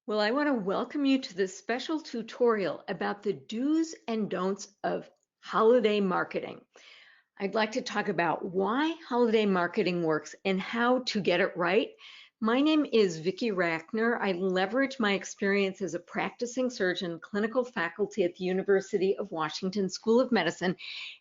Well, I want to welcome you to this special tutorial about the do's and don'ts of holiday marketing. I'd like to talk about why holiday marketing works and how to get it right. My name is Vicki Rackner. I leverage my experience as a practicing surgeon, clinical faculty at the University of Washington School of Medicine,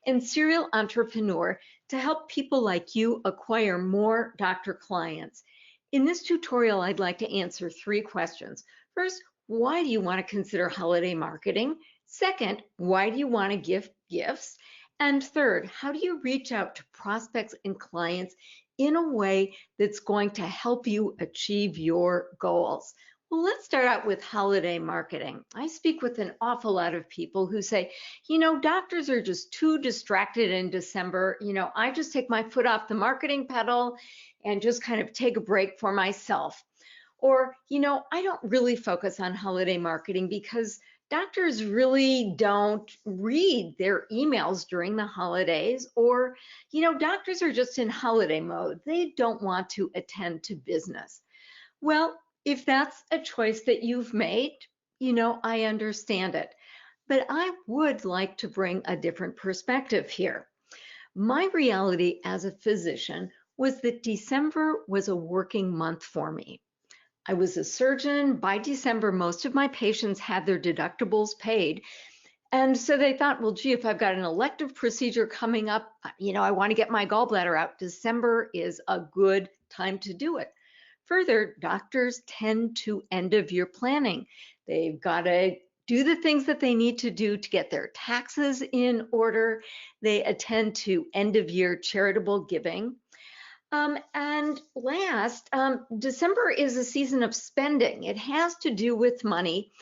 and serial entrepreneur to help people like you acquire more doctor clients. In this tutorial, I'd like to answer three questions. First, why do you want to consider holiday marketing? Second, why do you want to give gifts? And third, how do you reach out to prospects and clients in a way that's going to help you achieve your goals? Well, let's start out with holiday marketing. I speak with an awful lot of people who say, doctors are just too distracted in December. I just take my foot off the marketing pedal and just kind of take a break for myself. Or, I don't really focus on holiday marketing because doctors really don't read their emails during the holidays, or, doctors are just in holiday mode. They don't want to attend to business. Well, if that's a choice that you've made, I understand it. But I would like to bring a different perspective here. My reality as a physician was that December was a working month for me. I was a surgeon. By December, most of my patients had their deductibles paid. And so they thought, well, gee, if I've got an elective procedure coming up, I want to get my gallbladder out. December is a good time to do it. Further, doctors tend to end of year planning. They've got to do the things that they need to do to get their taxes in order. They attend to end of year charitable giving. And last, December is a season of spending. It has to do with money.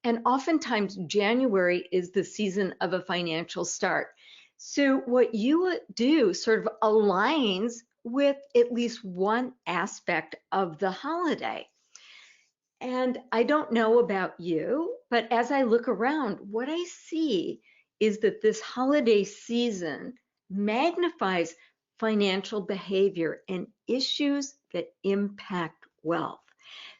And oftentimes, January is the season of a financial start. So, what you do sort of aligns with at least one aspect of the holiday. And I don't know about you, but as I look around, what I see is that this holiday season magnifies financial behavior and issues that impact wealth.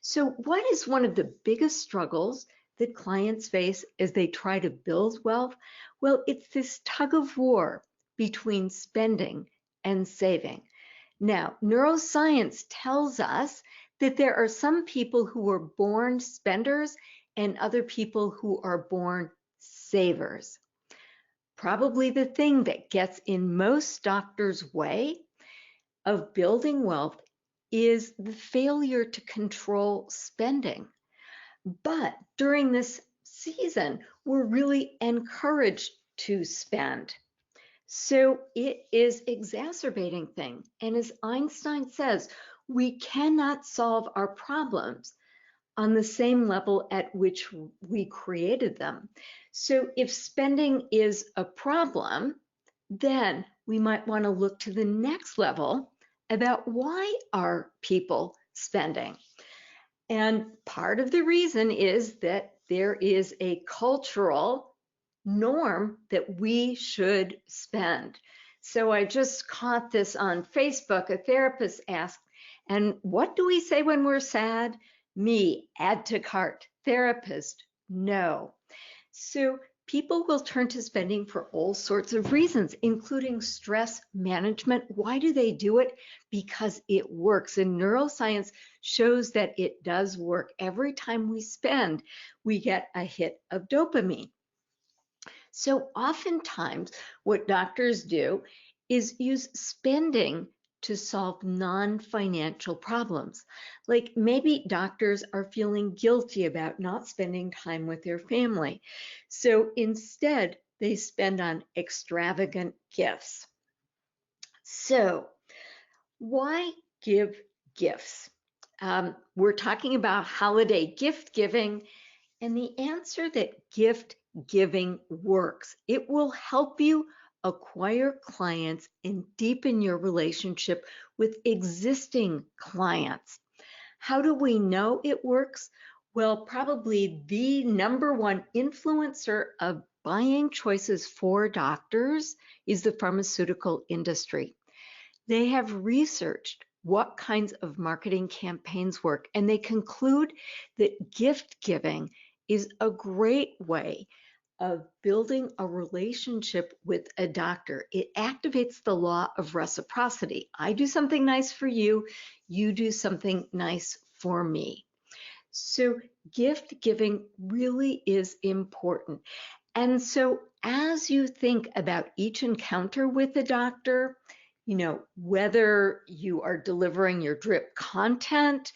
So, what is one of the biggest struggles that clients face as they try to build wealth? Well, it's this tug of war between spending and saving. Now, neuroscience tells us that there are some people who are born spenders and other people who are born savers. Probably the thing that gets in most doctors' way of building wealth is the failure to control spending. But during this season, we're really encouraged to spend. So it is exacerbating things. And as Einstein says, we cannot solve our problems on the same level at which we created them. So if spending is a problem, then we might want to look to the next level about why are people spending. And part of the reason is that there is a cultural norm that we should spend. So I just caught this on Facebook. A therapist asked, and what do we say when we're sad? Me, add to cart. Therapist, no. So people will turn to spending for all sorts of reasons, including stress management. Why do they do it? Because it works. And neuroscience shows that it does work. Every time we spend, we get a hit of dopamine. So oftentimes what doctors do is use spending to solve non-financial problems. Like maybe doctors are feeling guilty about not spending time with their family. So instead, they spend on extravagant gifts. So why give gifts? We're talking about holiday gift giving, and the answer that gift giving works. It will help you acquire clients and deepen your relationship with existing clients. How do we know it works? Well, probably the number one influencer of buying choices for doctors is the pharmaceutical industry. They have researched what kinds of marketing campaigns work. And they conclude that gift giving is a great way of building a relationship with a doctor. It activates the law of reciprocity. I do something nice for you, you do something nice for me. So gift giving really is important. And so as you think about each encounter with a doctor, whether you are delivering your drip content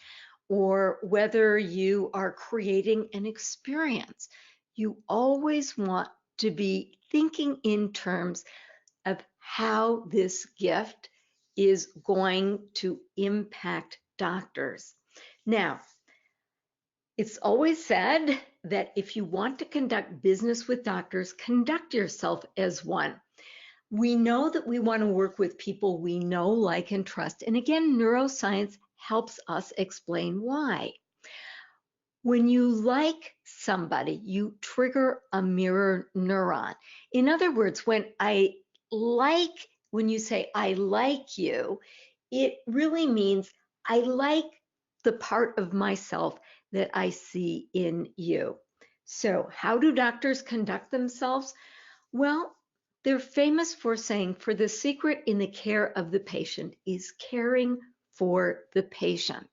or whether you are creating an experience, you always want to be thinking in terms of how this gift is going to impact doctors. Now, it's always said that if you want to conduct business with doctors, conduct yourself as one. We know that we want to work with people we know, like, and trust. And again, neuroscience helps us explain why. When you like somebody, you trigger a mirror neuron. In other words, when you say, I like you, it really means I like the part of myself that I see in you. So how do doctors conduct themselves? Well, they're famous for saying, for the secret in the care of the patient is caring for the patient.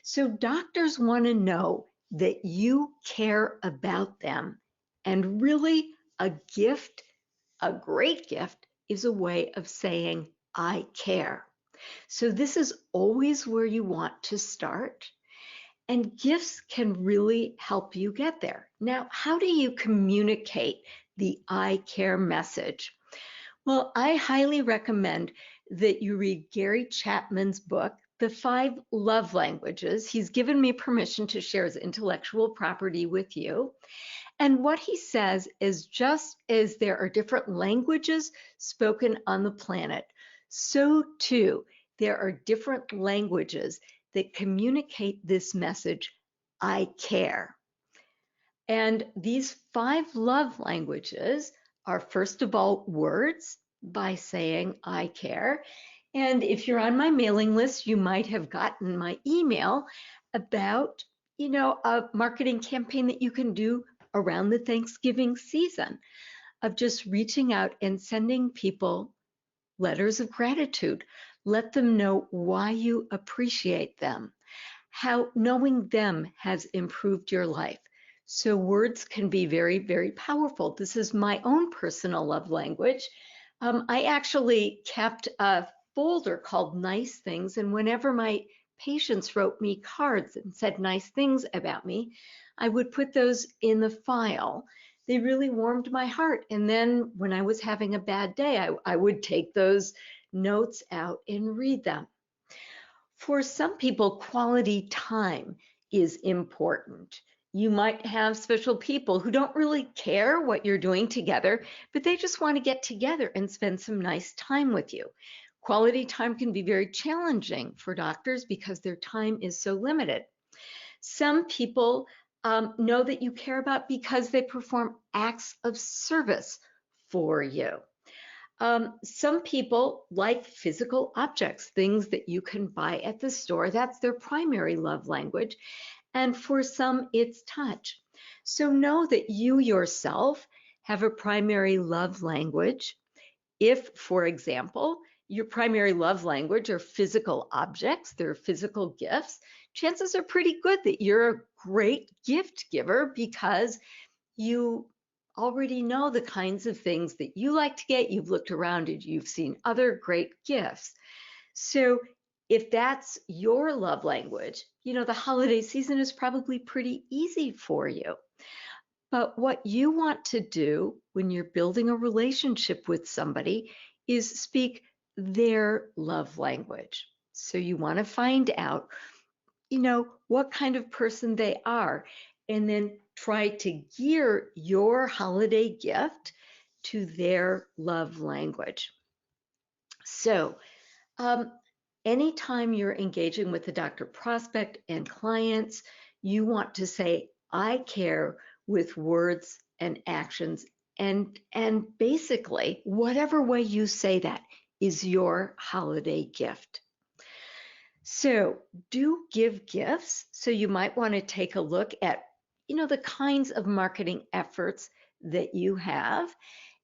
So doctors want to know that you care about them. And really, a gift, a great gift, is a way of saying, I care. So this is always where you want to start. And gifts can really help you get there. Now, how do you communicate the I care message? Well, I highly recommend that you read Gary Chapman's book, The 5 Love Languages. He's given me permission to share his intellectual property with you. And what he says is, just as there are different languages spoken on the planet, so too there are different languages that communicate this message, I care. And these 5 love languages are, first of all, words, by saying I care. And if you're on my mailing list, you might have gotten my email about, a marketing campaign that you can do around the Thanksgiving season, of just reaching out and sending people letters of gratitude. Let them know why you appreciate them, how knowing them has improved your life. So words can be very, very powerful. This is my own personal love language. I actually kept a folder called Nice Things, and whenever my patients wrote me cards and said nice things about me, I would put those in the file. They really warmed my heart. And then when I was having a bad day, I would take those notes out and read them. For some people, quality time is important. You might have special people who don't really care what you're doing together, but they just want to get together and spend some nice time with you. Quality time can be very challenging for doctors because their time is so limited. Some people know that you care about because they perform acts of service for you. Some people like physical objects, things that you can buy at the store. That's their primary love language. And for some, it's touch. So know that you yourself have a primary love language. If, for example, your primary love language are physical objects, they're physical gifts, chances are pretty good that you're a great gift giver because you already know the kinds of things that you like to get. You've looked around and you've seen other great gifts. So if that's your love language, the holiday season is probably pretty easy for you. But what you want to do when you're building a relationship with somebody is speak their love language. So you want to find out, what kind of person they are, and then try to gear your holiday gift to their love language. So anytime you're engaging with the doctor prospect and clients, you want to say, I care, with words and actions. And basically, whatever way you say that is your holiday gift. So do give gifts. So you might want to take a look at, the kinds of marketing efforts that you have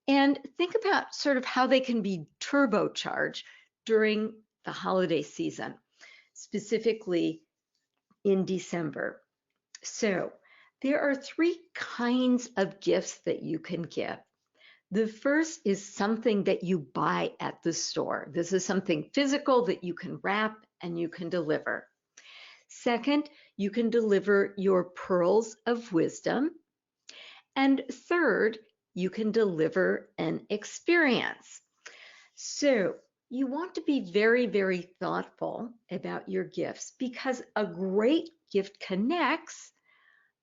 and think about sort of how they can be turbocharged during the holiday season, specifically in December. So there are three kinds of gifts that you can give. The first is something that you buy at the store. This is something physical that you can wrap and you can deliver. Second, you can deliver your pearls of wisdom. And third, you can deliver an experience. So you want to be very, very thoughtful about your gifts because a great gift connects,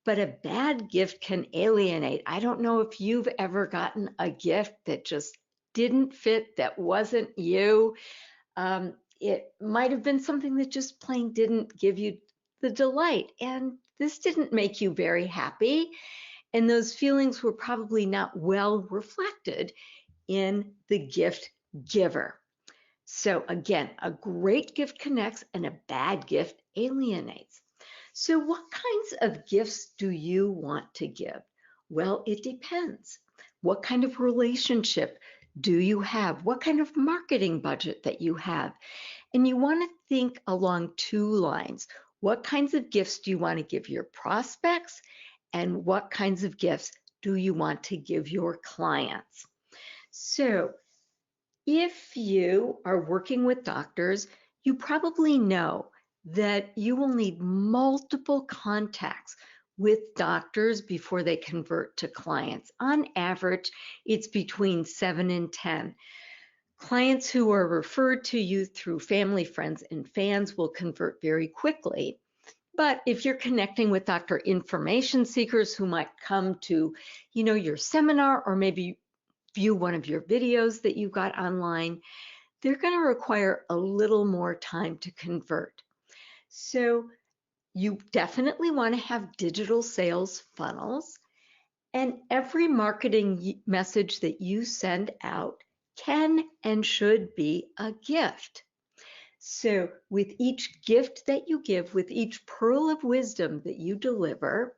but a bad gift can alienate. I don't know if you've ever gotten a gift that just didn't fit, that wasn't you. It might have been something that just plain didn't give you the delight. And this didn't make you very happy. And those feelings were probably not well reflected in the gift giver. So again, a great gift connects and a bad gift alienates. So what kinds of gifts do you want to give? Well, it depends. What kind of relationship do you have? What kind of marketing budget that you have? And you want to think along two lines. What kinds of gifts do you want to give your prospects? And what kinds of gifts do you want to give your clients? So if you are working with doctors, you probably know that you will need multiple contacts with doctors before they convert to clients. On average, it's between 7 and 10. Clients who are referred to you through family, friends, and fans will convert very quickly. But if you're connecting with doctor information seekers who might come to, your seminar or maybe view one of your videos that you got online, they're going to require a little more time to convert. So you definitely want to have digital sales funnels, and every marketing message that you send out can and should be a gift. So with each gift that you give, with each pearl of wisdom that you deliver,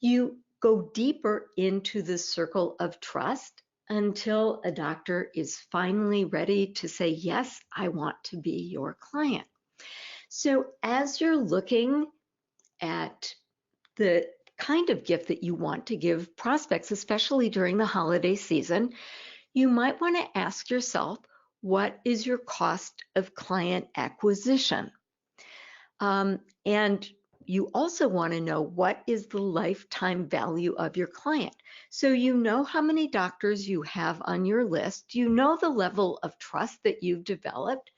you go deeper into the circle of trust until a doctor is finally ready to say, yes, I want to be your client. So as you're looking at the kind of gift that you want to give prospects, especially during the holiday season, you might want to ask yourself, what is your cost of client acquisition? And you also want to know what is the lifetime value of your client. So you know how many doctors you have on your list, you know the level of trust that you've developed.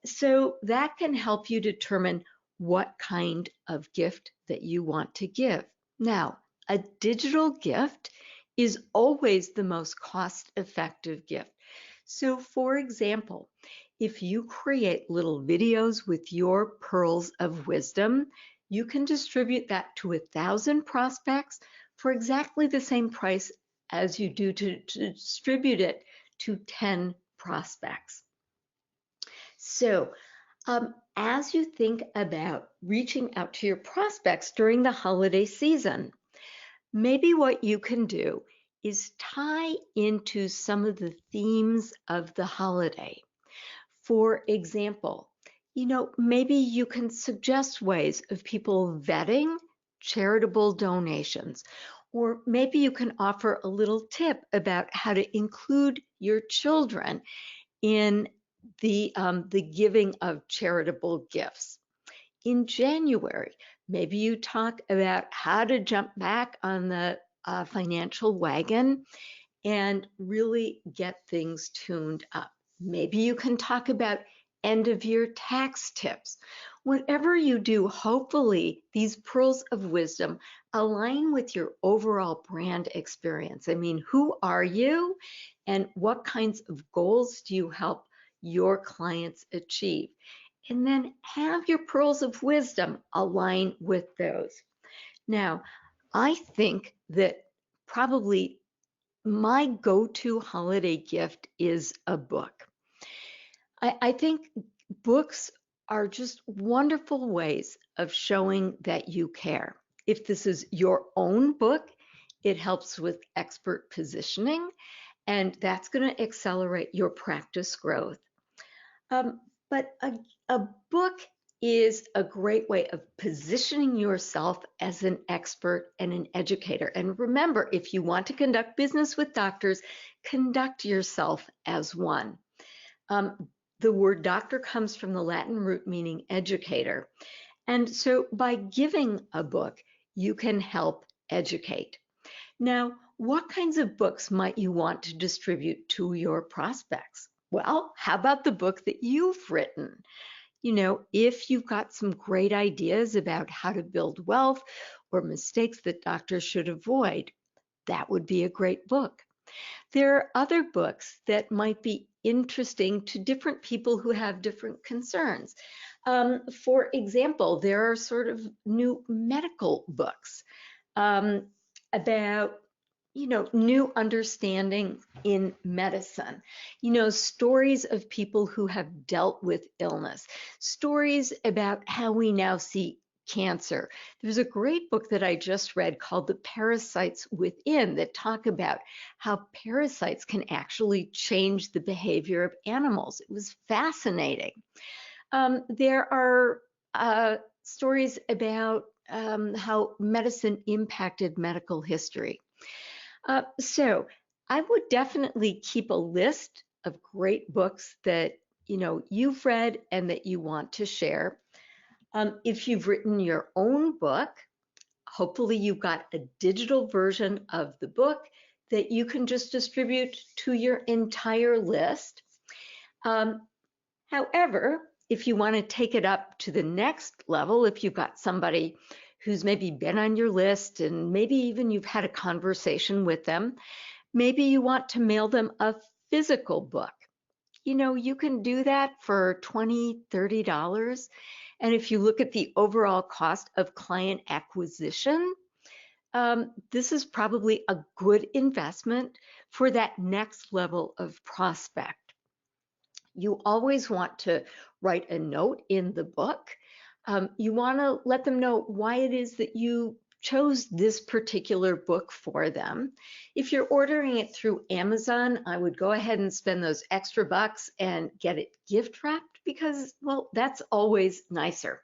So that can help you determine what kind of gift that you want to give. Now, a digital gift is always the most cost-effective gift. So for example, if you create little videos with your pearls of wisdom, you can distribute that to 1,000 prospects for exactly the same price as you do to distribute it to 10 prospects. So as you think about reaching out to your prospects during the holiday season, maybe what you can do is tie into some of the themes of the holiday. For example, maybe you can suggest ways of people vetting charitable donations, or maybe you can offer a little tip about how to include your children in the giving of charitable gifts. In January, maybe you talk about how to jump back on the financial wagon and really get things tuned up. Maybe you can talk about end of year tax tips. Whatever you do, hopefully these pearls of wisdom align with your overall brand experience. I mean, who are you and what kinds of goals do you help your clients achieve? And then have your pearls of wisdom align with those. Now, I think that probably my go-to holiday gift is a book. I think books are just wonderful ways of showing that you care. If this is your own book, it helps with expert positioning, and that's going to accelerate your practice growth. But a book is a great way of positioning yourself as an expert and an educator. And remember, if you want to conduct business with doctors, conduct yourself as one. The word doctor comes from the Latin root meaning educator. And so by giving a book, you can help educate. Now, what kinds of books might you want to distribute to your prospects? Well, how about the book that you've written? If you've got some great ideas about how to build wealth or mistakes that doctors should avoid, that would be a great book. There are other books that might be interesting to different people who have different concerns. For example, there are sort of new medical books about new understanding in medicine, stories of people who have dealt with illness, stories about how we now see cancer. There's a great book that I just read called The Parasites Within that talk about how parasites can actually change the behavior of animals. It was fascinating. There are stories about how medicine impacted medical history. So I would definitely keep a list of great books that you've read and that you want to share. If you've written your own book, hopefully you've got a digital version of the book that you can just distribute to your entire list. However, if you want to take it up to the next level, if you've got somebody who's maybe been on your list and maybe even you've had a conversation with them, maybe you want to mail them a physical book. You can do that for $20, $30. And if you look at the overall cost of client acquisition, this is probably a good investment for that next level of prospect. You always want to write a note in the book. You want to let them know why it is that you chose this particular book for them. If you're ordering it through Amazon, I would go ahead and spend those extra bucks and get it gift wrapped because, well, that's always nicer.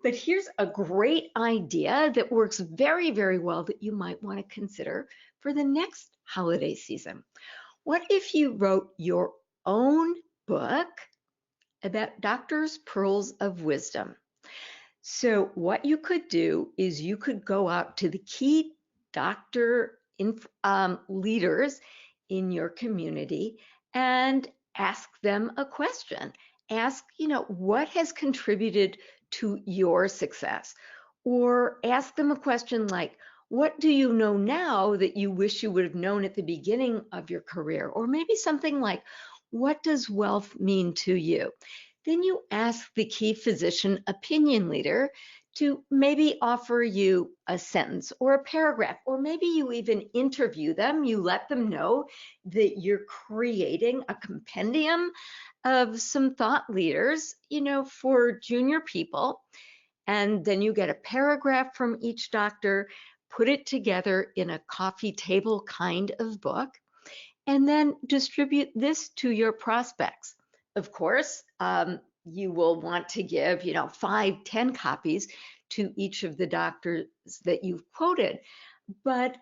But here's a great idea that works very, very well that you might want to consider for the next holiday season. What if you wrote your own book about doctors' pearls of wisdom? So what you could do is you could go out to the key doctor leaders in your community and ask them a question. Ask, what has contributed to your success? Or ask them a question like, what do you know now that you wish you would have known at the beginning of your career? Or maybe something like, what does wealth mean to you? Then you ask the key physician opinion leader to maybe offer you a sentence or a paragraph, or maybe you even interview them. You let them know that you're creating a compendium of some thought leaders, for junior people. And then you get a paragraph from each doctor, put it together in a coffee table kind of book, and then distribute this to your prospects. Of course, you will want to give, 5, 10 copies to each of the doctors that you've quoted. But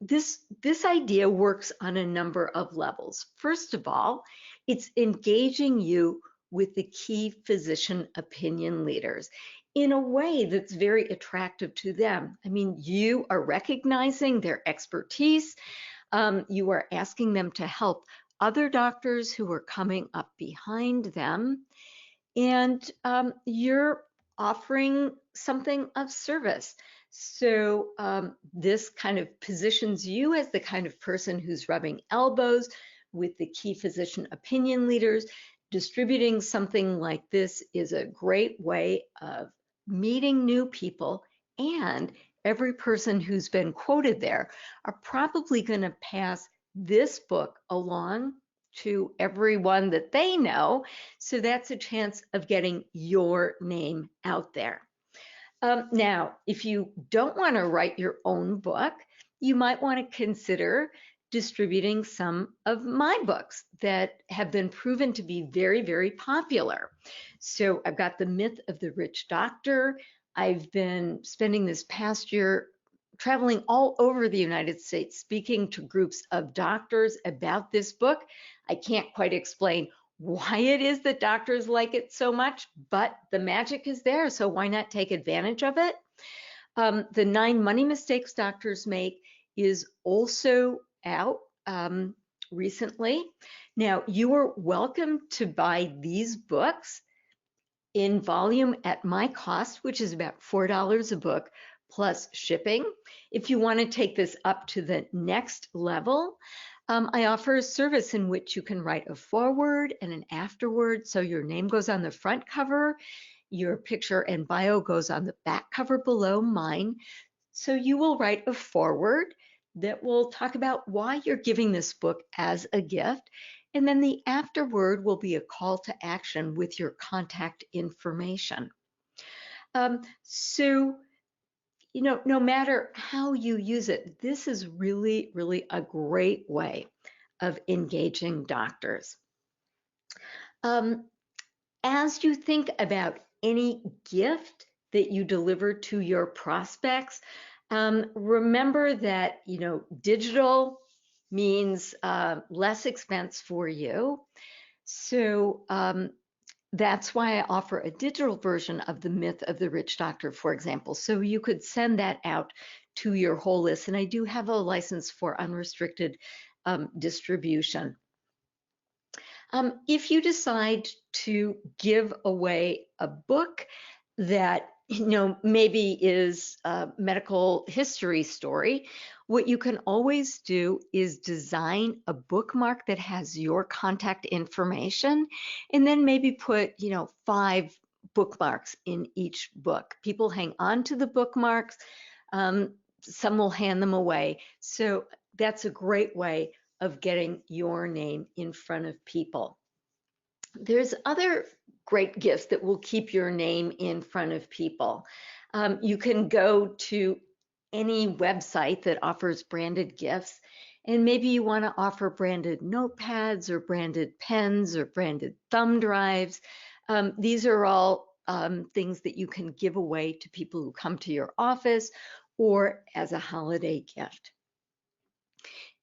this idea works on a number of levels. First of all, it's engaging you with the key physician opinion leaders in a way that's very attractive to them. I mean, you are recognizing their expertise. You are asking them to help other doctors who are coming up behind them, and you're offering something of service. So this kind of positions you as the kind of person who's rubbing elbows with the key physician opinion leaders. Distributing something like this is a great way of meeting new people, and every person who's been quoted there are probably going to pass this book along to everyone that they know. So that's a chance of getting your name out there. Now, if you don't want to write your own book, you might want to consider distributing some of my books that have been proven to be very, very popular. So I've got The Myth of the Rich Doctor. I've been spending this past year traveling all over the United States, speaking to groups of doctors about this book. I can't quite explain why it is that doctors like it so much, but the magic is there, so why not take advantage of it? The 9 Money Mistakes Doctors Make is also out recently. Now, you are welcome to buy these books in volume at my cost, which is about $4 a book plus shipping. If you want to take this up to the next level, I offer a service in which you can write a foreword and an afterword. So your name goes on the front cover, your picture and bio goes on the back cover below mine. So you will write a foreword that will talk about why you're giving this book as a gift. And then the afterword will be a call to action with your contact information. So, you know, no matter how you use it, this is really, really a great way of engaging doctors. As you think about any gift that you deliver to your prospects, remember that, you know, digital means less expense for you. So that's why I offer a digital version of The Myth of the Rich Doctor, for example. So you could send that out to your whole list. And I do have a license for unrestricted distribution. If you decide to give away a book that, you know, maybe is a medical history story, what you can always do is design a bookmark that has your contact information, and then maybe put, you know, 5 bookmarks in each book. People hang on to the bookmarks. Some will hand them away. So that's a great way of getting your name in front of people. There's other great gifts that will keep your name in front of people. You can go to any website that offers branded gifts, and maybe you want to offer branded notepads or branded pens or branded thumb drives. These are all things that you can give away to people who come to your office or as a holiday gift.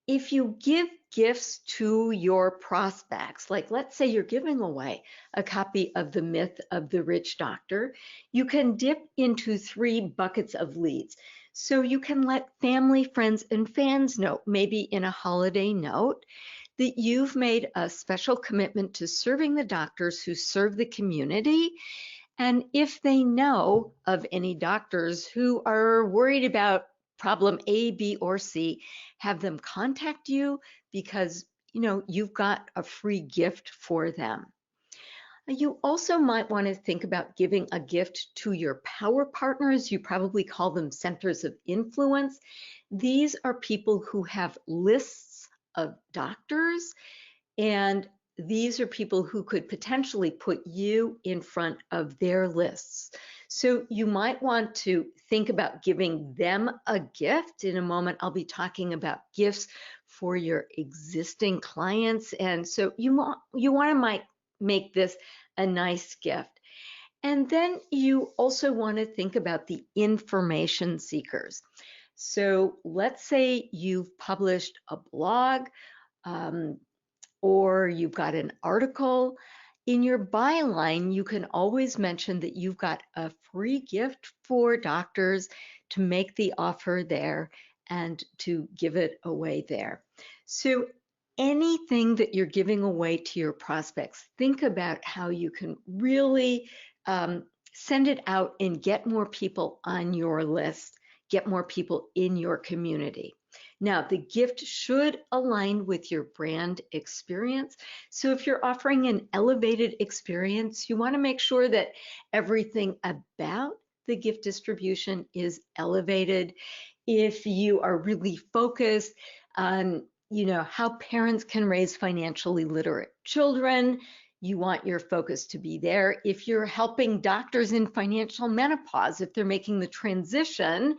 If you give gifts to your prospects, like let's say you're giving away a copy of The Myth of the Rich Doctor, you can dip into 3 buckets of leads. So you can let family, friends, and fans know, maybe in a holiday note, that you've made a special commitment to serving the doctors who serve the community. And if they know of any doctors who are worried about problem A, B, or C, have them contact you because, you know, you've got a free gift for them. You also might want to think about giving a gift to your power partners. You probably call them centers of influence. These are people who have lists of doctors, and these are people who could potentially put you in front of their lists. So you might want to think about giving them a gift. In a moment, I'll be talking about gifts for your existing clients. And so you want to make this a nice gift. And then you also want to think about the information seekers. So let's say you've published a blog, or you've got an article. In your byline, you can always mention that you've got a free gift for doctors to make the offer there and to give it away there. So anything that you're giving away to your prospects, think about how you can really send it out and get more people on your list, get more people in your community. Now, the gift should align with your brand experience. So if you're offering an elevated experience, you want to make sure that everything about the gift distribution is elevated. If you are really focused on, how parents can raise financially literate children. You want your focus to be there. If you're helping doctors in financial menopause, if they're making the transition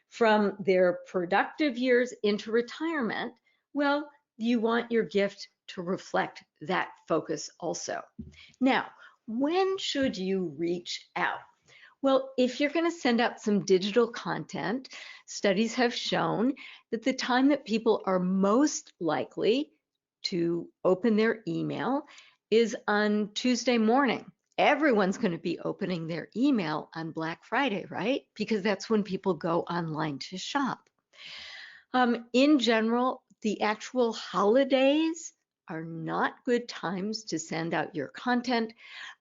from their productive years into retirement, well, you want your gift to reflect that focus also. Now, when should you reach out? Well, if you're going to send out some digital content, studies have shown that the time that people are most likely to open their email is on Tuesday morning. Everyone's going to be opening their email on Black Friday, right? Because that's when people go online to shop. In general, the actual holidays are not good times to send out your content,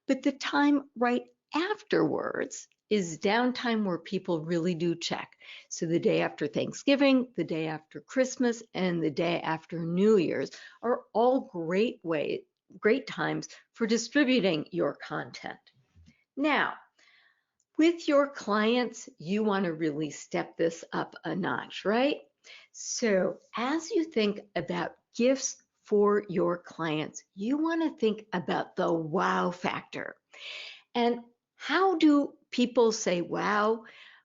but the time right afterwards is downtime where people really do check. So the day after Thanksgiving, the day after Christmas, and the day after New Year's are all great times for distributing your content. Now, with your clients, you want to really step this up a notch, right? So as you think about gifts for your clients, you want to think about the wow factor. And how do people say wow?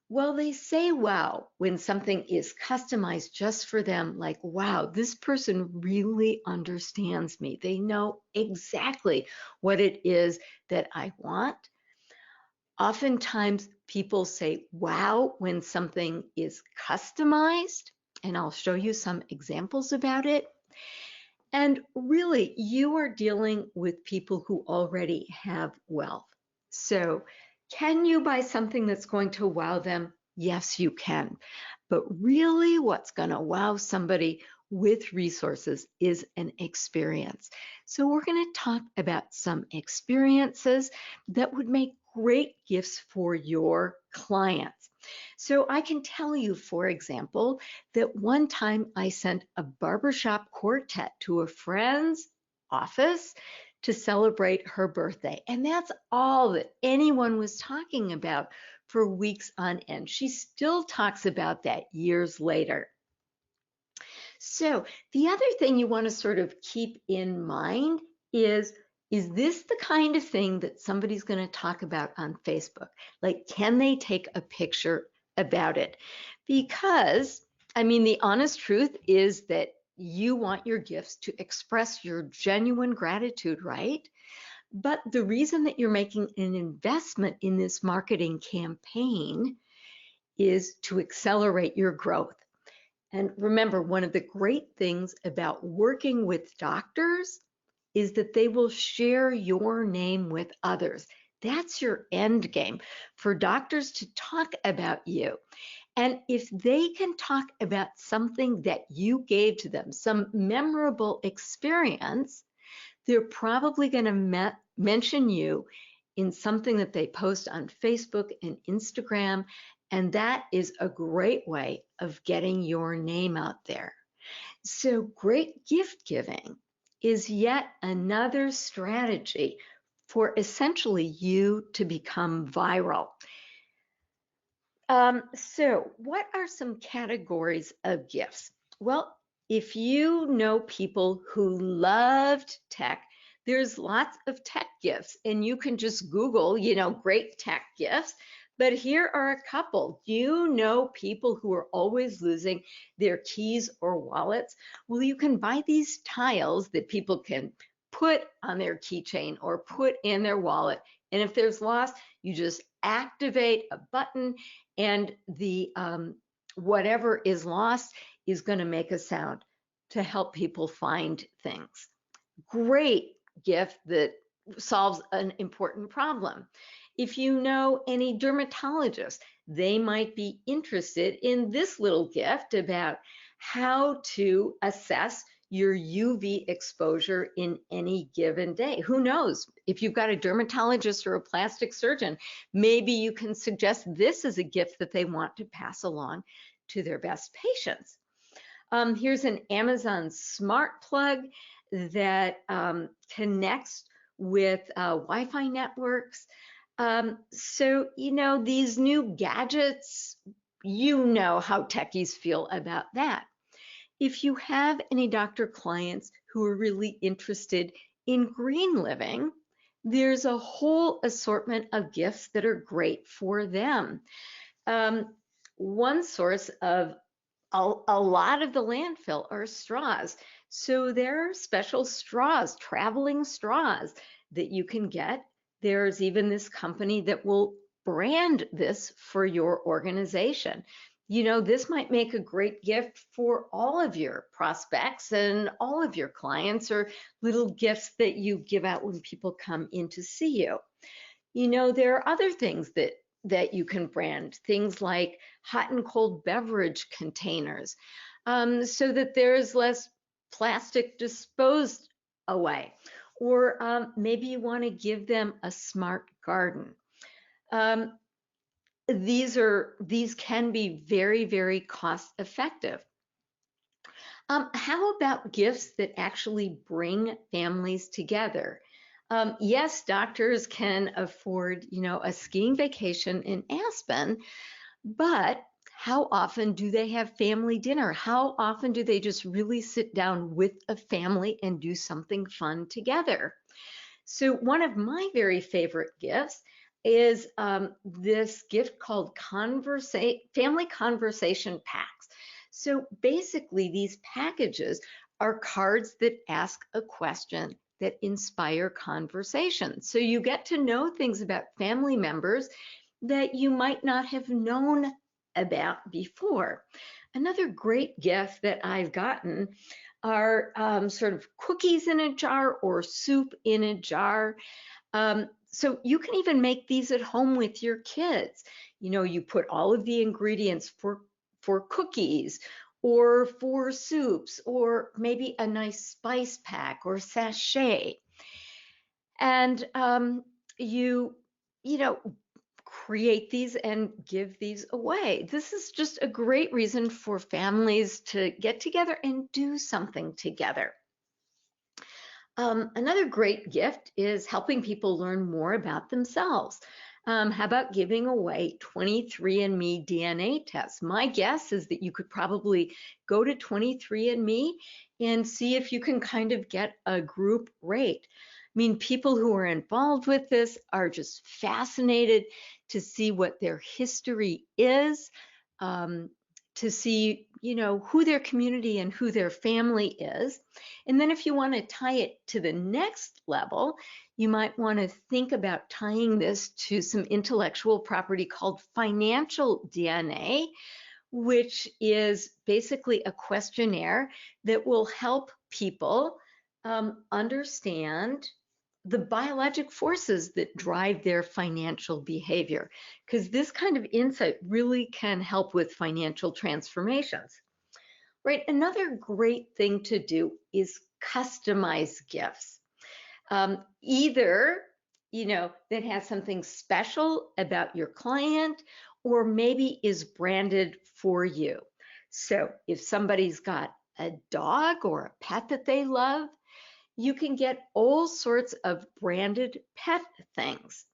Well, they say wow when something is customized just for them, like, wow, this person really understands me. They know exactly what it is that I want. Oftentimes, people say wow when something is customized, and I'll show you some examples about it. And really, you are dealing with people who already have wealth. So, can you buy something that's going to wow them? Yes, you can. But really, what's going to wow somebody with resources is an experience. So, we're going to talk about some experiences that would make great gifts for your clients. So, I can tell you, for example, that one time I sent a barbershop quartet to a friend's office to celebrate her birthday. And that's all that anyone was talking about for weeks on end. She still talks about that years later. So the other thing you want to sort of keep in mind is this the kind of thing that somebody's going to talk about on Facebook? Like, can they take a picture about it? Because, I mean, the honest truth is that you want your gifts to express your genuine gratitude, right? But the reason that you're making an investment in this marketing campaign is to accelerate your growth. And remember, one of the great things about working with doctors is that they will share your name with others. That's your end game, for doctors to talk about you. And if they can talk about something that you gave to them, some memorable experience, they're probably going to mention you in something that they post on Facebook and Instagram. And that is a great way of getting your name out there. So great gift giving is yet another strategy for essentially you to become viral. So what are some categories of gifts? Well, if you know people who loved tech, there's lots of tech gifts, and you can just Google, great tech gifts. But here are a couple. Do you know people who are always losing their keys or wallets? Well, you can buy these tiles that people can put on their keychain or put in their wallet. And if there's loss, you just activate a button, and the whatever is lost is going to make a sound to help people find things. Great gift that solves an important problem. If you know any dermatologists, they might be interested in this little gift about how to assess your UV exposure in any given day. Who knows? If you've got a dermatologist or a plastic surgeon, maybe you can suggest this as a gift that they want to pass along to their best patients. Here's an Amazon smart plug that connects with Wi-Fi networks. So, these new gadgets, how techies feel about that. If you have any doctor clients who are really interested in green living, there's a whole assortment of gifts that are great for them. Um, One source of a lot of the landfill are straws. So there are special straws, traveling straws that you can get. There's even this company that will brand this for your organization. This might make a great gift for all of your prospects and all of your clients, or little gifts that you give out when people come in to see you. There are other things that you can brand, things like hot and cold beverage containers, so that there's less plastic disposed away. Or maybe you want to give them a smart garden. Um, these can be very, very cost effective. How about gifts that actually bring families together? Yes, doctors can afford, a skiing vacation in Aspen, but how often do they have family dinner? How often do they just really sit down with a family and do something fun together? So one of my very favorite gifts is this gift called Family Conversation Packs. So basically, these packages are cards that ask a question that inspire conversation. So you get to know things about family members that you might not have known about before. Another great gift that I've gotten are sort of cookies in a jar or soup in a jar. So you can even make these at home with your kids. You put all of the ingredients for cookies or for soups, or maybe a nice spice pack or sachet. And you know, create these and give these away. This is just a great reason for families to get together and do something together. Another great gift is helping people learn more about themselves. How about giving away 23andMe DNA tests? My guess is that you could probably go to 23andMe and see if you can kind of get a group rate. I mean, people who are involved with this are just fascinated to see what their history is, to see, who their community and who their family is. And then if you want to tie it to the next level, you might want to think about tying this to some intellectual property called financial DNA, which is basically a questionnaire that will help people understand the biologic forces that drive their financial behavior, because this kind of insight really can help with financial transformations. Right, another great thing to do is customize gifts. Either, that has something special about your client, or maybe is branded for you. So if somebody's got a dog or a pet that they love, you can get all sorts of branded pet things.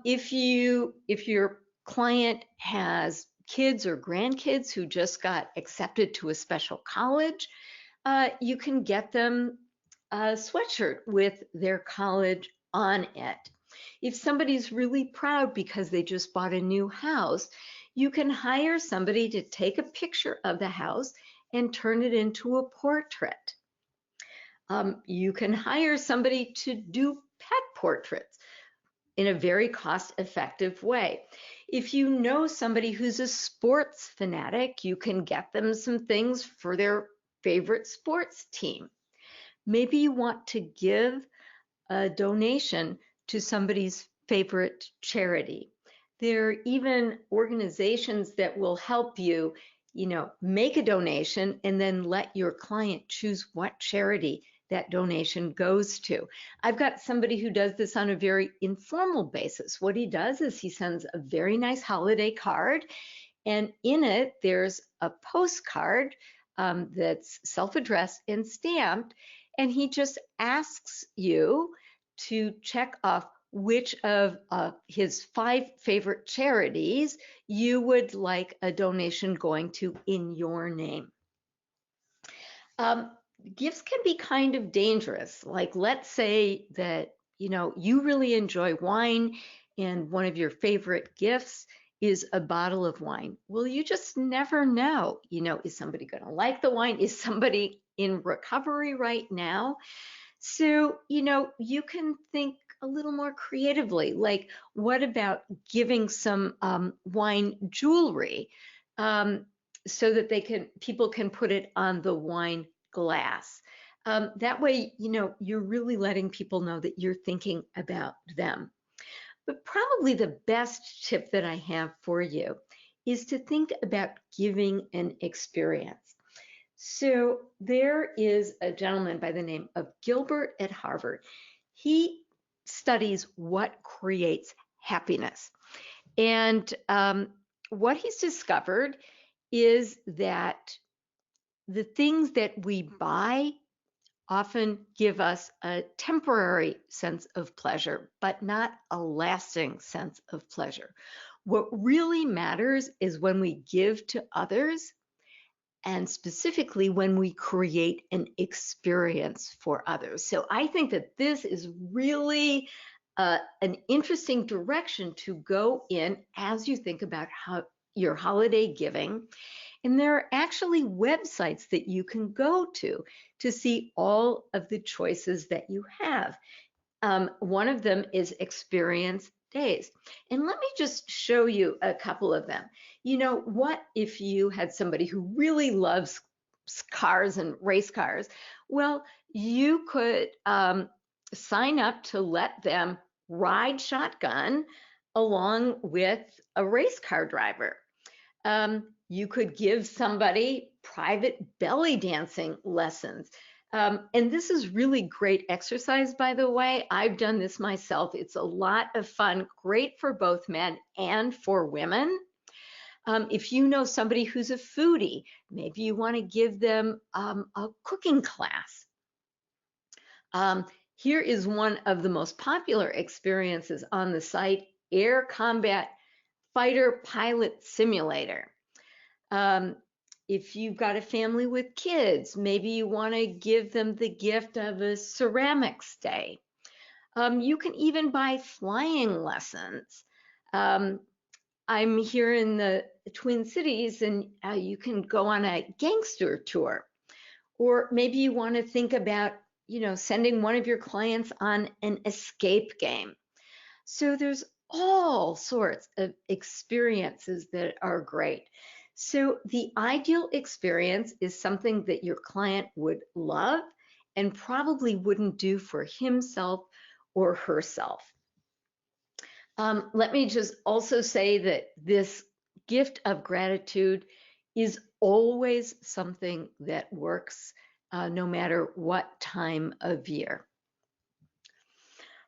If your client has kids or grandkids who just got accepted to a special college, you can get them a sweatshirt with their college on it. If somebody's really proud because they just bought a new house, you can hire somebody to take a picture of the house and turn it into a portrait. You can hire somebody to do pet portraits in a very cost-effective way. If you know somebody who's a sports fanatic, you can get them some things for their favorite sports team. Maybe you want to give a donation to somebody's favorite charity. There are even organizations that will help you, make a donation and then let your client choose what charity that donation goes to. I've got somebody who does this on a very informal basis. What he does is he sends a very nice holiday card, and in it there's a postcard that's self-addressed and stamped, and he just asks you to check off which of his 5 favorite charities you would like a donation going to in your name. Um, Gifts can be kind of dangerous. Like, let's say that, you really enjoy wine and one of your favorite gifts is a bottle of wine. Well, you just never know. Is somebody going to like the wine? Is somebody in recovery right now? So, you can think a little more creatively. Like, what about giving some wine jewelry um, so that people can put it on the wine glass? That way, you're really letting people know that you're thinking about them. But probably the best tip that I have for you is to think about giving an experience. So there is a gentleman by the name of Gilbert at Harvard. He studies what creates happiness. And what he's discovered is that the things that we buy often give us a temporary sense of pleasure, but not a lasting sense of pleasure. What really matters is when we give to others, and specifically when we create an experience for others. So I think that this is really an interesting direction to go in as you think about how your holiday giving. And there are actually websites that you can go to see all of the choices that you have. One of them is Experience Days. And let me just show you a couple of them. What if you had somebody who really loves cars and race cars? Well, you could sign up to let them ride shotgun along with a race car driver. You could give somebody private belly dancing lessons. And this is really great exercise, by the way. I've done this myself. It's a lot of fun, great for both men and for women. If you know somebody who's a foodie, maybe you want to give them a cooking class. Here is one of the most popular experiences on the site, Air Combat Fighter Pilot Simulator. If you've got a family with kids, maybe you want to give them the gift of a ceramics day. You can even buy flying lessons. I'm here in the Twin Cities, and you can go on a gangster tour. Or maybe you want to think about, sending one of your clients on an escape game. So there's all sorts of experiences that are great. So the ideal experience is something that your client would love and probably wouldn't do for himself or herself. Let me just also say that this gift of gratitude is always something that works no matter what time of year.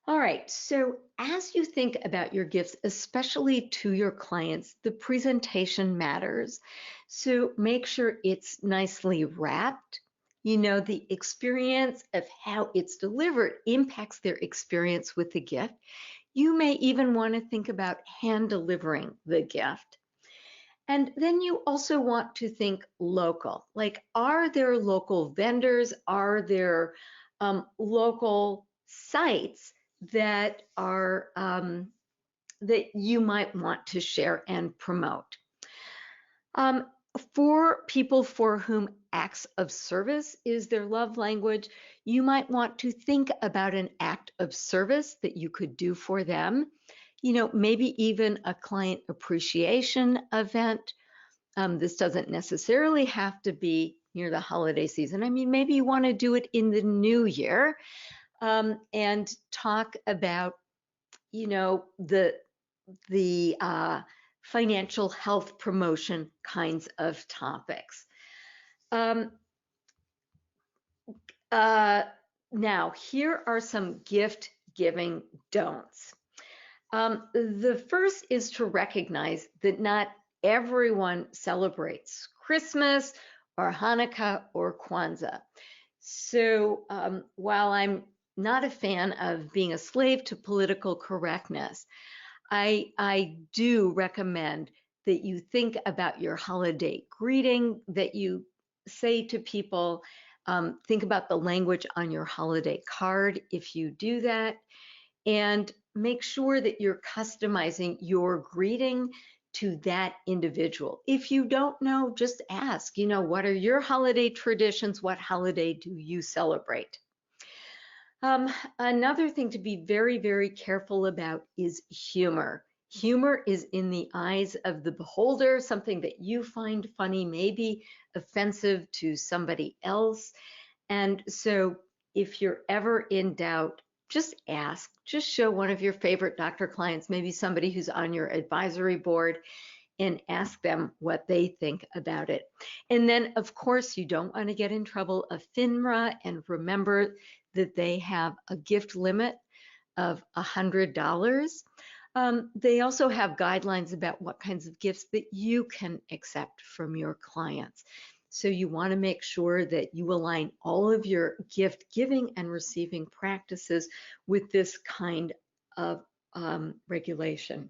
All right, so as you think about your gifts, especially to your clients, the presentation matters. So make sure it's nicely wrapped. The experience of how it's delivered impacts their experience with the gift. You may even want to think about hand delivering the gift. And then you also want to think local. Like, are there local vendors? Are there local sites that are that you might want to share and promote? For people for whom acts of service is their love language, you might want to think about an act of service that you could do for them. Maybe even a client appreciation event. This doesn't necessarily have to be near the holiday season. I mean, maybe you want to do it in the new year and talk about, the financial health promotion kinds of topics. Now, here are some gift giving don'ts. The first is to recognize that not everyone celebrates Christmas or Hanukkah or Kwanzaa. So while I'm not a fan of being a slave to political correctness, I do recommend that you think about your holiday greeting, that you say to people, Think about the language on your holiday card if you do that, and make sure that you're customizing your greeting to that individual. If you don't know, just ask, what are your holiday traditions? What holiday do you celebrate? Another thing to be very, very careful about is humor. Humor is in the eyes of the beholder. Something that you find funny may be offensive to somebody else. And so if you're ever in doubt, just ask. Just show one of your favorite doctor clients, maybe somebody who's on your advisory board, and ask them what they think about it. And then, of course, you don't want to get in trouble of FINRA, and remember that they have a gift limit of $100. They also have guidelines about what kinds of gifts that you can accept from your clients. So you want to make sure that you align all of your gift giving and receiving practices with this kind of regulation.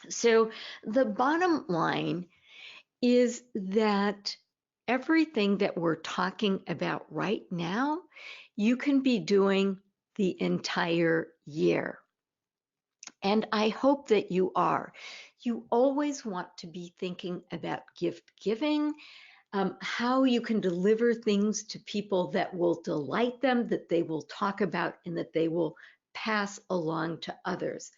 So the bottom line is that everything that we're talking about right now, you can be doing the entire year. And I hope that you are. You always want to be thinking about gift giving, how you can deliver things to people that will delight them, that they will talk about, and that they will pass along to others.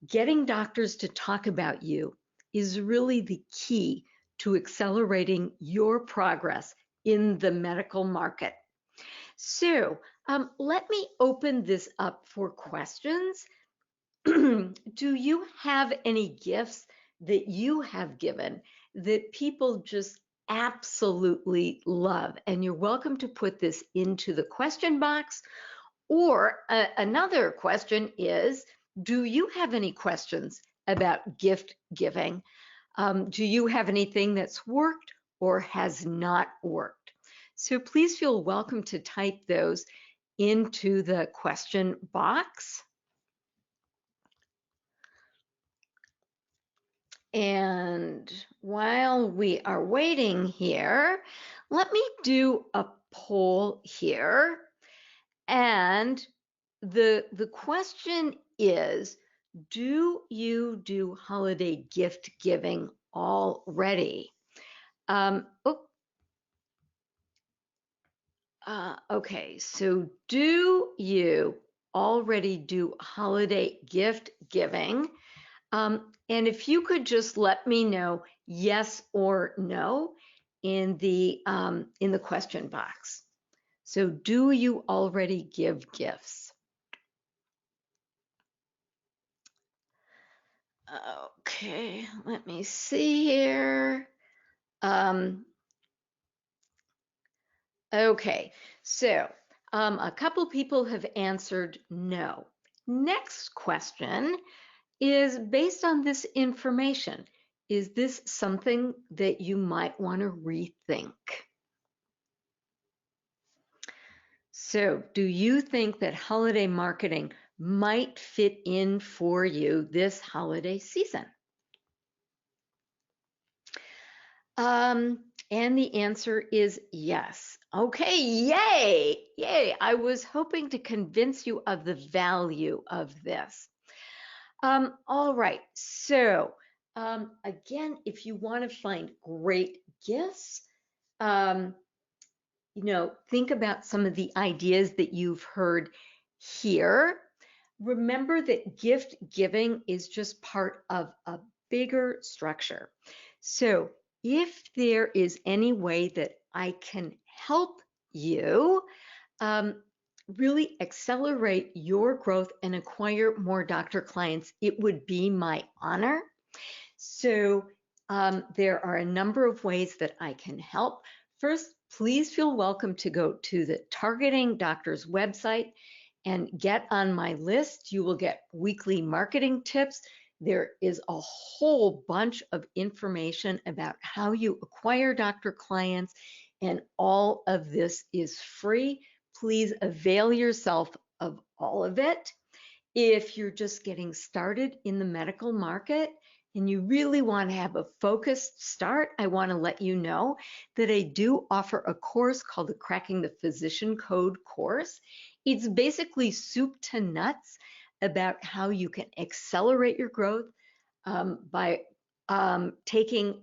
Getting doctors to talk about you is really the key to accelerating your progress in the medical market. So let me open this up for questions. Do you have any gifts that you have given that people just absolutely love? And you're welcome to put this into the question box. Or another question is, do you have any questions about gift giving? Do you have anything that's worked or has not worked? So please feel welcome to type those into the question box. And while we are waiting here, let me do a poll here. And the question is, do you do holiday gift giving already? Okay, so do you already do holiday gift giving? And if you could just let me know yes or no in the question box. So do you already give gifts? Okay, let me see here. Okay, so a couple people have answered no. Next question is based on this information. Is this something that you might want to rethink? So, do you think that holiday marketing might fit in for you this holiday season? And the answer is yes. Okay, yay, yay. I was hoping to convince you of the value of this. All right, so again, if you want to find great gifts, think about some of the ideas that you've heard here. Remember that gift giving is just part of a bigger structure. So if there is any way that I can help you really accelerate your growth and acquire more doctor clients, it would be my honor. So there are a number of ways that I can help. First, please feel welcome to go to the Targeting Doctors website and get on my list. You will get weekly marketing tips. There is a whole bunch of information about how you acquire doctor clients, and all of this is free. Please avail yourself of all of it. If you're just getting started in the medical market and you really want to have a focused start, I want to let you know that I do offer a course called the Cracking the Physician Code course. It's basically soup to nuts about how you can accelerate your growth by taking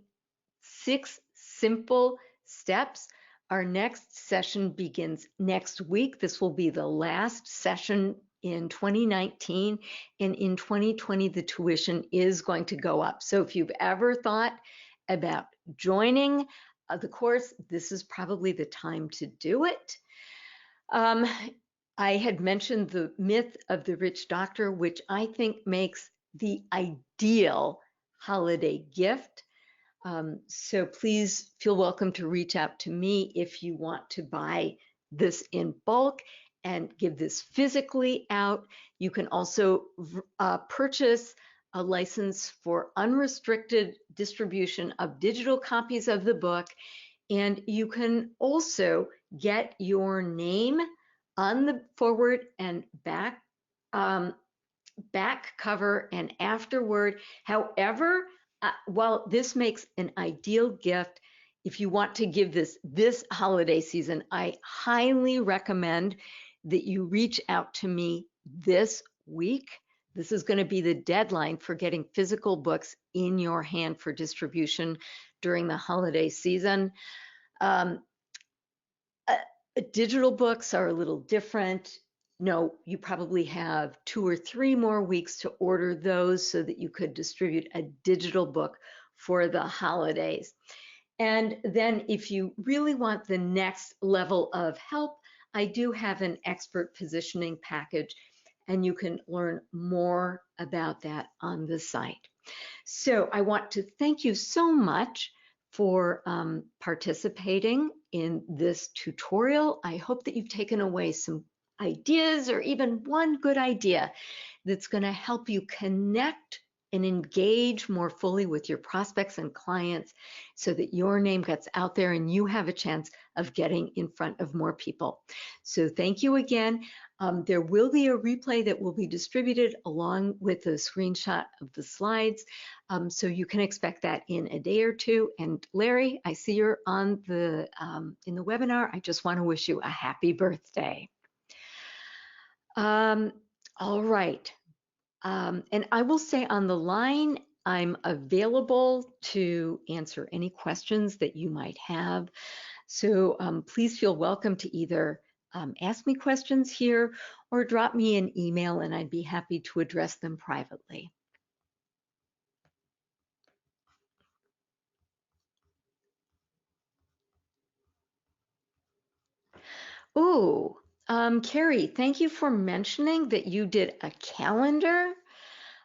6 simple steps. Our next session begins next week. This will be the last session in 2019, and in 2020 the tuition is going to go up. So if you've ever thought about joining the course, this is probably the time to do it. I had mentioned the myth of the rich doctor, which I think makes the ideal holiday gift. So please feel welcome to reach out to me if you want to buy this in bulk and give this physically out. You can also purchase a license for unrestricted distribution of digital copies of the book, and you can also get your name on the forward and back cover and afterward. However, while this makes an ideal gift, if you want to give this holiday season, I highly recommend that you reach out to me this week. This is going to be the deadline for getting physical books in your hand for distribution during the holiday season. Digital books are a little different. No, you probably have 2 or 3 more weeks to order those so that you could distribute a digital book for the holidays. And then if you really want the next level of help, I do have an expert positioning package, and you can learn more about that on the site. So I want to thank you so much for participating in this tutorial. I hope that you've taken away some ideas, or even one good idea that's going to help you connect and engage more fully with your prospects and clients so that your name gets out there and you have a chance of getting in front of more people. So thank you again. There will be a replay that will be distributed along with a screenshot of the slides. So you can expect that in a day or two. And Larry, I see you're on the in the webinar. I just want to wish you a happy birthday. All right. And I will say on the line, I'm available to answer any questions that you might have. So please feel welcome to either ask me questions here or drop me an email, and I'd be happy to address them privately. Oh, Carrie, thank you for mentioning that you did a calendar.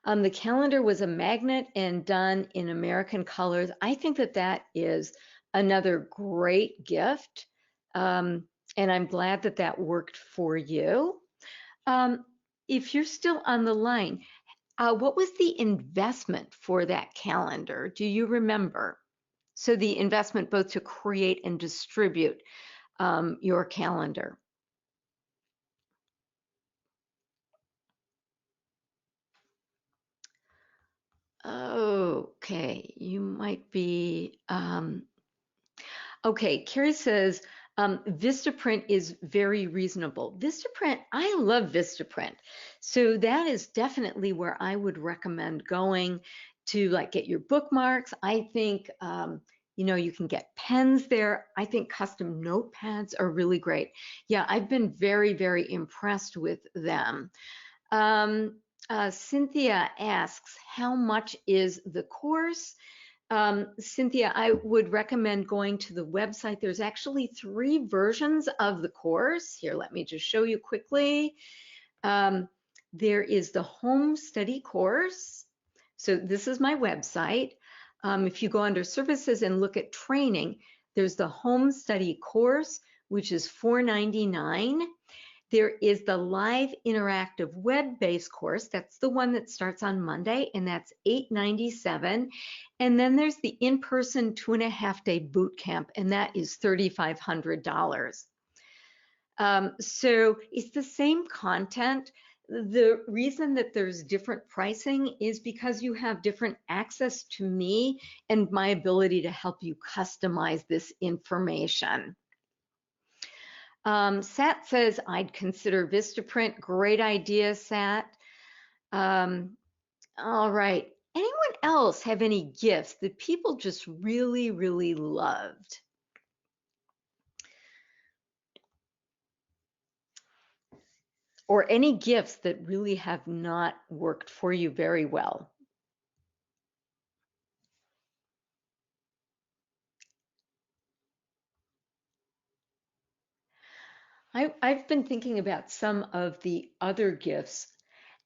The calendar was a magnet and done in American colors. I think that that is another great gift. And I'm glad that that worked for you. If you're still on the line, what was the investment for that calendar? Do you remember? So the investment both to create and distribute your calendar. Okay, you might be, okay, Carrie says, Vistaprint is very reasonable. Vistaprint, I love Vistaprint. So that is definitely where I would recommend going to like get your bookmarks. I think, you know, you can get pens there. I think custom notepads are really great. Yeah, I've been very, very impressed with them. Cynthia asks, how much is the course? Cynthia, I would recommend going to the website. There's actually 3 versions of the course. Here, let me just show you quickly. There is the home study course. So this is my website. If you go under services and look at training, there's the home study course, which is $4.99. There is the live interactive web-based course. That's the one that starts on Monday, and that's $8.97. And then there's the in-person 2.5-day boot camp, and that is $3,500. So it's the same content. The reason that there's different pricing is because you have different access to me and my ability to help you customize this information. Sat says, I'd consider Vistaprint. Great idea, Sat. All right. Anyone else have any gifts that people just really, really loved? Or any gifts that really have not worked for you very well? I've been thinking about some of the other gifts.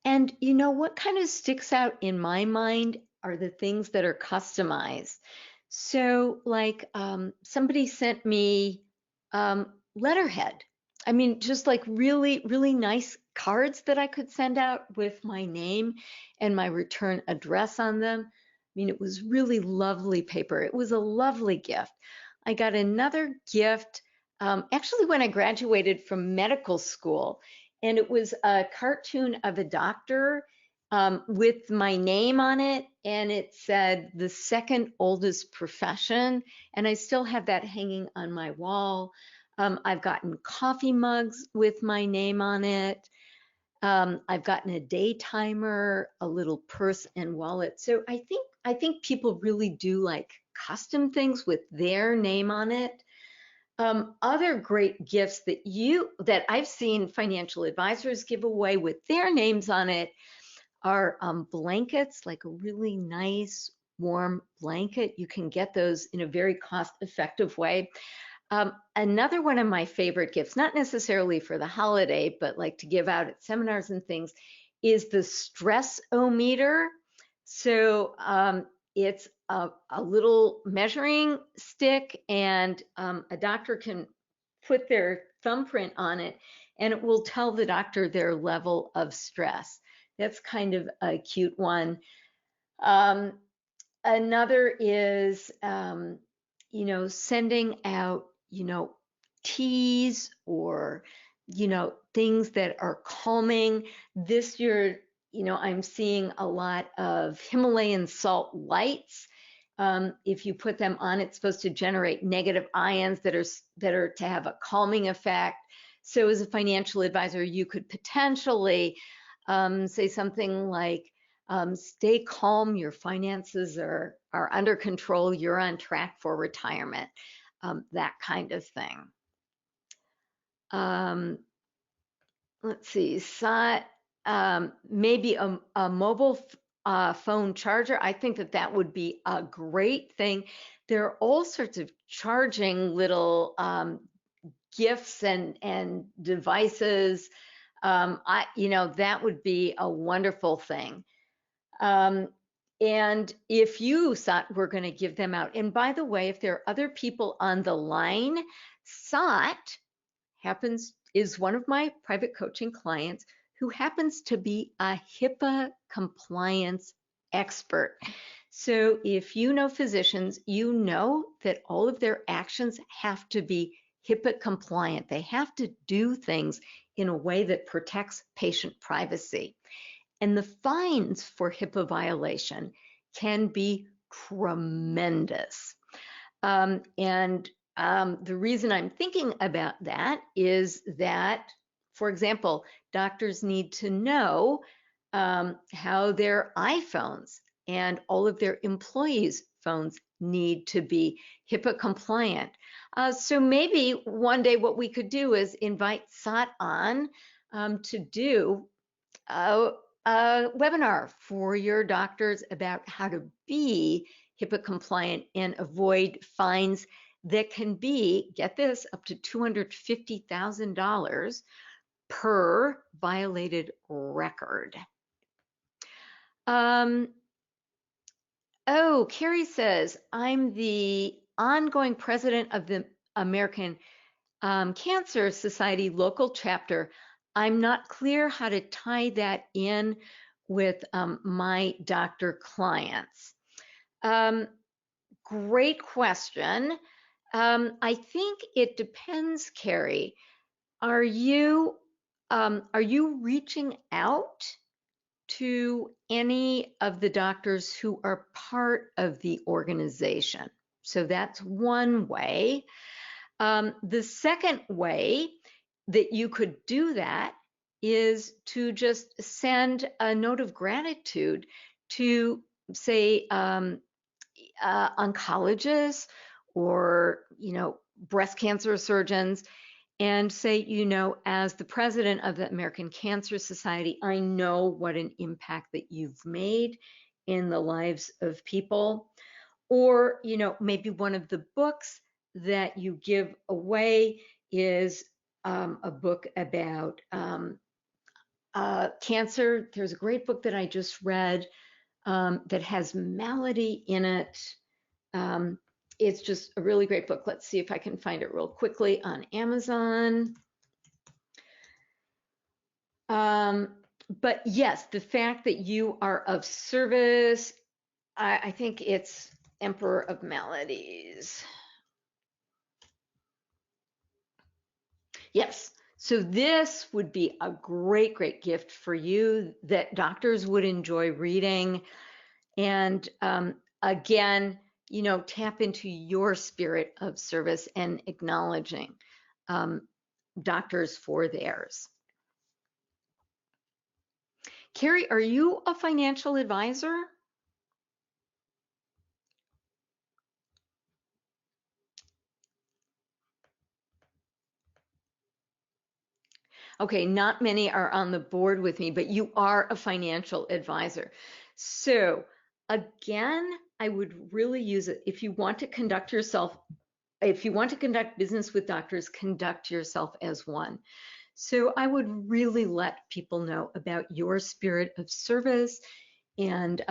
And you know what kind of sticks out in my mind are the things that are customized. So, like somebody sent me letterhead. I mean, just like really, really nice cards that I could send out with my name and my return address on them. I mean, it was really lovely paper. It was a lovely gift. I got another gift actually when I graduated from medical school, and it was a cartoon of a doctor with my name on it, and it said the second oldest profession, and I still have that hanging on my wall. I've gotten coffee mugs with my name on it. I've gotten a day timer, a little purse and wallet. So I think people really do like custom things with their name on it. Other great gifts that I've seen financial advisors give away with their names on it are blankets, like a really nice warm blanket. You can get those in a very cost-effective way. Another one of my favorite gifts, not necessarily for the holiday, but like to give out at seminars and things, is the stress-o-meter. So it's a little measuring stick, and a doctor can put their thumbprint on it, and it will tell the doctor their level of stress. That's kind of a cute one. Another is, sending out, teas or, things that are calming. This year, I'm seeing a lot of Himalayan salt lights. If you put them on, it's supposed to generate negative ions that are to have a calming effect. So as a financial advisor, you could potentially say something like, stay calm, your finances are under control, you're on track for retirement, that kind of thing. Let's see, maybe a mobile phone charger. I think that would be a great thing. There are all sorts of charging little gifts and devices. That would be a wonderful thing. And if you thought we're going to give them out, and by the way, if there are other people on the line, SOT is one of my private coaching clients who happens to be a HIPAA compliance expert. So if you know physicians, you know that all of their actions have to be HIPAA compliant. They have to do things in a way that protects patient privacy. And the fines for HIPAA violation can be tremendous. The reason I'm thinking about that is that, for example, doctors need to know how their iPhones and all of their employees' phones need to be HIPAA compliant. So maybe one day what we could do is invite SOT on to do a webinar for your doctors about how to be HIPAA compliant and avoid fines that can be, get this, up to $250,000 per violated record. Carrie says, I'm the ongoing president of the American Cancer Society local chapter. I'm not clear how to tie that in with my doctor clients. Great question. I think it depends, Carrie. Are you are you reaching out to any of the doctors who are part of the organization? So that's one way. The second way that you could do that is to just send a note of gratitude to, say, oncologists or, breast cancer surgeons, and say, as the president of the American Cancer Society, I know what an impact that you've made in the lives of people. Or, maybe one of the books that you give away is a book about cancer. There's a great book that I just read that has Malady in it. It's just a really great book. Let's see if I can find it real quickly on Amazon. But yes, the fact that you are of service, I think it's Emperor of Maladies. Yes, so this would be a great, great gift for you that doctors would enjoy reading. And again, tap into your spirit of service and acknowledging doctors for theirs. Carrie, are you a financial advisor? Okay, not many are on the board with me, but you are a financial advisor. So again, I would really use it if you want to conduct business with doctors, conduct yourself as one. So I would really let people know about your spirit of service and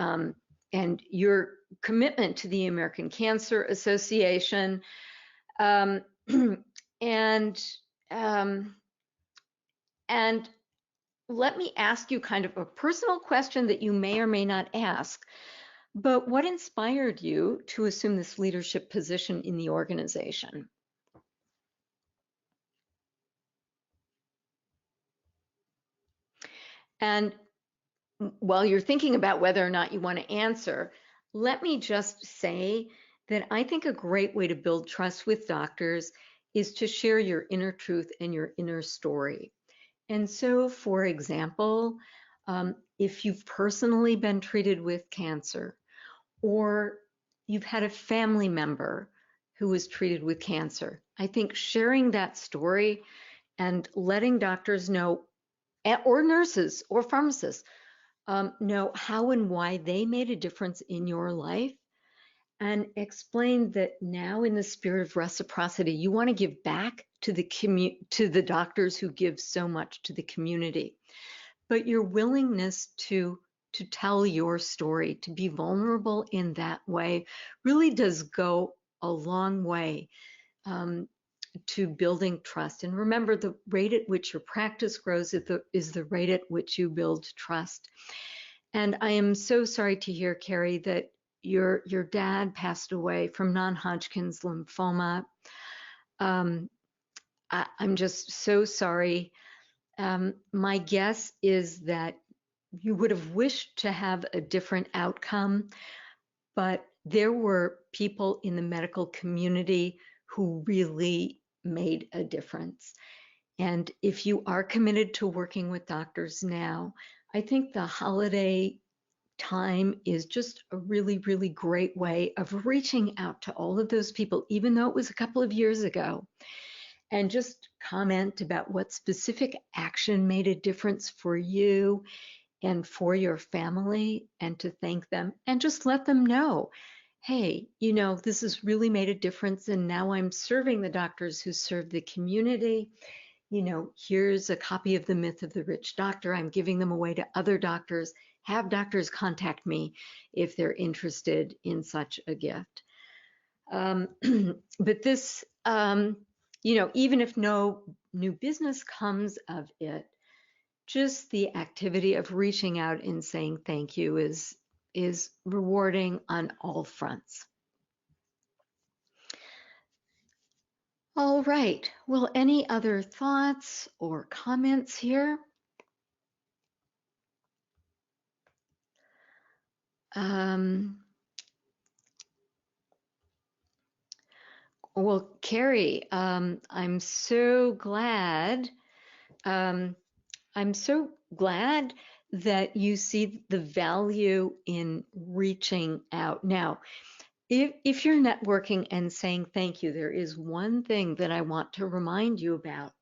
your commitment to the American Cancer Association. And let me ask you kind of a personal question that you may or may not ask, but what inspired you to assume this leadership position in the organization? And while you're thinking about whether or not you want to answer, let me just say that I think a great way to build trust with doctors is to share your inner truth and your inner story. And so, for example, if you've personally been treated with cancer, or you've had a family member who was treated with cancer, I think sharing that story and letting doctors know, or nurses or pharmacists, know how and why they made a difference in your life, and explain that now, in the spirit of reciprocity, you want to give back to the doctors who give so much to the community. But your willingness to tell your story, to be vulnerable in that way, really does go a long way to building trust. And remember, the rate at which your practice grows is the rate at which you build trust. And I am so sorry to hear, Carrie, that your dad passed away from non-Hodgkin's lymphoma. I'm just so sorry. My guess is that you would have wished to have a different outcome, but there were people in the medical community who really made a difference. And if you are committed to working with doctors now, I think the holiday time is just a really, really great way of reaching out to all of those people, even though it was a couple of years ago, and just comment about what specific action made a difference for you and for your family, and to thank them and just let them know, hey, this has really made a difference, and now I'm serving the doctors who serve the community. Here's a copy of The Myth of the Rich Doctor. I'm giving them away to other doctors. Have doctors contact me if they're interested in such a gift. But this, even if no new business comes of it, just the activity of reaching out and saying thank you is rewarding on all fronts. All right. Well, any other thoughts or comments here? Um, well, Carrie, I'm so glad. Um, I'm so glad that you see the value in reaching out. Now, if you're networking and saying thank you, there is one thing that I want to remind you about,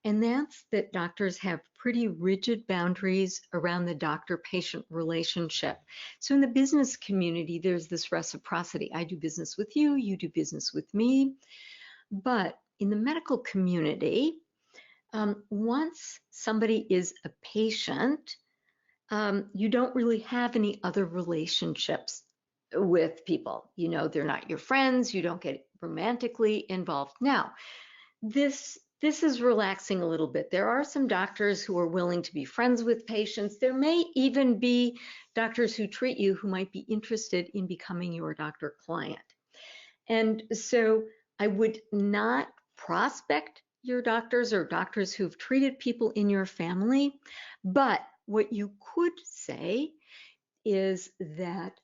and that's that doctors have pretty rigid boundaries around the doctor-patient relationship. So in the business community, there's this reciprocity. I do business with you, you do business with me. But in the medical community, once somebody is a patient, you don't really have any other relationships with people. You know, they're not your friends, you don't get romantically involved. Now, this is relaxing a little bit. There are some doctors who are willing to be friends with patients. There may even be doctors who treat you who might be interested in becoming your doctor client. And so I would not prospect your doctors or doctors who've treated people in your family. But what you could say is that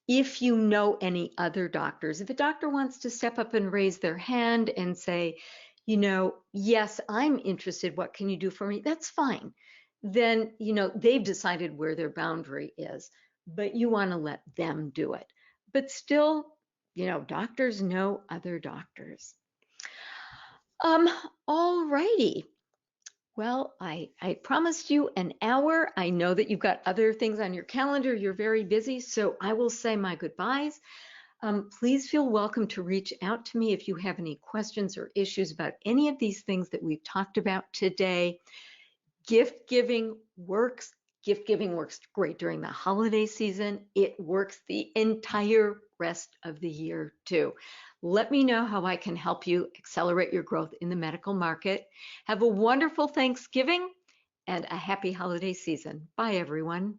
if you know any other doctors, if a doctor wants to step up and raise their hand and say, you know, yes, I'm interested, what can you do for me? That's fine. Then, you know, they've decided where their boundary is, but you want to let them do it. But still, you know, doctors know other doctors. Um, all righty. Well, I promised you an hour. I know that you've got other things on your calendar. You're very busy, so I will say my goodbyes. Please feel welcome to reach out to me if you have any questions or issues about any of these things that we've talked about today. Gift giving works. Gift giving works great during the holiday season. It works the entire rest of the year too. Let me know how I can help you accelerate your growth in the medical market. Have a wonderful Thanksgiving and a happy holiday season. Bye, everyone.